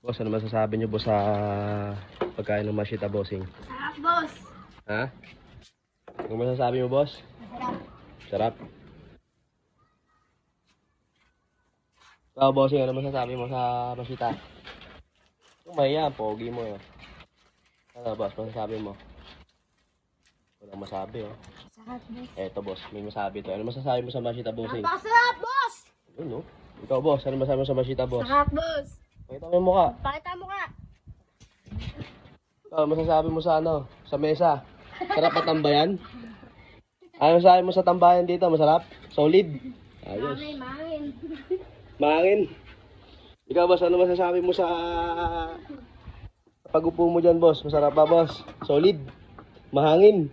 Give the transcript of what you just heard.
Boss, ano masasabi niyo boss sa pagkain ng Mashita bossing? Sarap, boss. Ha? Ano masasabi mo boss? Masarap. Sarap. Ikaw bossing, ano masasabi mo sa Mashita? Umaya, pogi mo eh. Ano boss, masasabi mo? Walang masabi oh. Sarap, boss. Eto boss, may masabi to. Ano masasabi mo sa Mashita bossing? Napakasarap, boss. Ano? Ikaw boss, ano masasabi mo sa Mashita boss? Sarap, boss. Pakita mo yung mukha. Pakita mo ka. Ano masasabi mo sa ano? Sa mesa? Sarap at tambayan? Ano masasabi mo sa tambayan dito? Masarap? Solid? Ayos. Mangin. Mahangin. Ikaw boss, ano masasabi mo sa pag-upo mo dyan boss? Masarap ba boss? Solid? Mahangin?